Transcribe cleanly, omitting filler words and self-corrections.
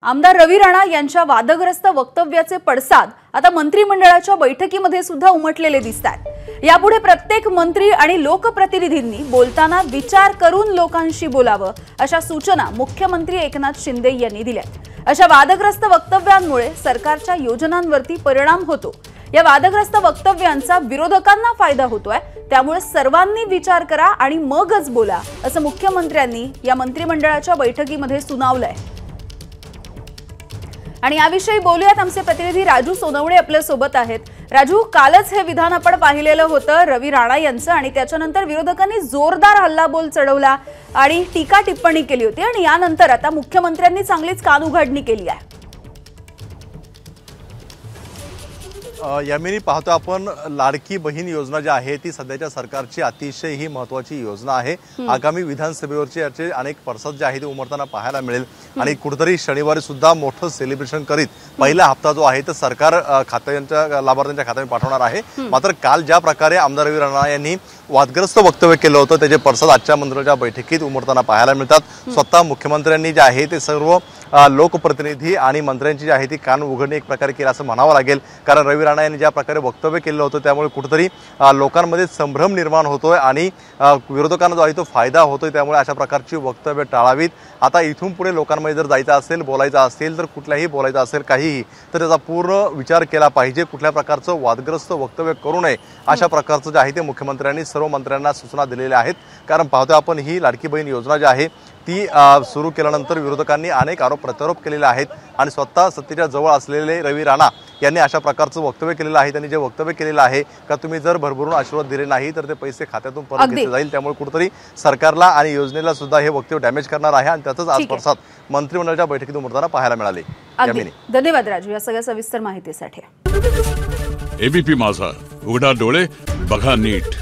आमदार रवी राणा यांच्या वादग्रस्त वक्तव्याचे पडसाद आता मंत्रिमंडळाच्या बैठकीमध्ये सुद्धा उमटलेले दिसतात। यापुढे प्रत्येक मंत्री आणि लोकप्रतिनिधींनी बोलताना विचार करून लोकांशी बोलावं अशा सूचना मुख्यमंत्री एकनाथ शिंदे यांनी दिल्या। अशा वादग्रस्त वक्तव्यांमुळे सरकारच्या योजनांवरती परिणाम होतो। या वादग्रस्त वक्तव्यांचा विरोधकांना फायदा होतोय, त्यामुळे सर्वांनी विचार करा आणि मगच बोला असं मुख्यमंत्र्यांनी या मंत्रिमंडळाच्या बैठकीमध्ये सुनावलंय। आणि याविषयी बोलूयात, आमचे प्रतिनिधी राजू सोनवणे आपल्या सोबत आहेत। राजू, कालच हे विधान आपण पाहिलेलं होतं रवी राणा यांचं, आणि त्याच्यानंतर विरोधकांनी जोरदार हल्लाबोल चढवला आणि टीका टिप्पणी केली होती, आणि यानंतर आता मुख्यमंत्र्यांनी चांगलीच कानउघाडणी केली आहे। यामिनी पाहतो आपण, लाडकी बहीण योजना जी आहे ती सध्याच्या सरकारची अतिशय ही महत्त्वाची योजना आहे। आगामी विधानसभेवरचे याचे अनेक पडसाद जे आहे ते उमटताना पाहायला मिळेल, आणि कुठेतरी शनिवारी सुद्धा मोठं सेलिब्रेशन करीत पहिला हप्ता जो आहे तो सरकार खात्यांच्या लाभार्थ्यांच्या खात्यात पाठवणार आहे। मात्र काल ज्या प्रकारे आमदार रवी राणा यांनी वादग्रस्त वक्तव्य केलं होतं त्याचे पडसाद आजच्या मंत्रिमंडळाच्या बैठकीत उमटताना पाहायला मिळतात। स्वतः मुख्यमंत्र्यांनी जे आहे ते सर्व लोकप्रतिनिधी आणि मंत्र्यांची जी आहे ती कान उघडणी एक प्रकारे केलं असं म्हणावं लागेल, कारण रवी राणा यांनी ज्या प्रकारे वक्तव्य केलं होतं त्यामुळे कुठेतरी लोकांमध्ये संभ्रम निर्माण होतोय आणि विरोधकांना जो आहे तो फायदा होतोय। त्यामुळे अशा प्रकारची वक्तव्य टाळावीत। आता इथून पुढे लोकांमध्ये जर जायचं असेल, बोलायचं असेल, तर कुठल्याही बोलायचं असेल काहीही, तर त्याचा पूर्ण विचार केला पाहिजे। कुठल्या प्रकारचं वादग्रस्त वक्तव्य करू नये अशा प्रकारचं जे आहे ते मुख्यमंत्र्यांनी सर्व मंत्र्यांना सूचना दिलेल्या आहेत। कारण पाहतोय आपण, ही लाडकी बहीण योजना जी आहे ती सुरू केल्यानंतर विरोधकांनी अनेक आरोप प्रत्यारोप केलेले आहेत, आणि स्वतः सत्तेच्या जवळ असलेले रवी राणा यांनी अशा प्रकारचं वक्तव्य केलेलं आहे। त्यांनी जे वक्तव्य केलेलं आहे का तुम्ही जर भरभरून आशीर्वाद दिले नाही तर ते पैसे खात्यातून परत घेतले जाईल, त्यामुळे कुठेतरी सरकारला आणि योजनेला सुद्धा हे वक्तव्य डॅमेज करणार आहे, आणि त्यातच आज पडसाद मंत्रिमंडळाच्या बैठकीत उमटताना पाहायला मिळाले। धन्यवाद राजू या सगळ्या सविस्तर माहितीसाठी। एबीपी माझा, उघडा डोळे बघा नीट।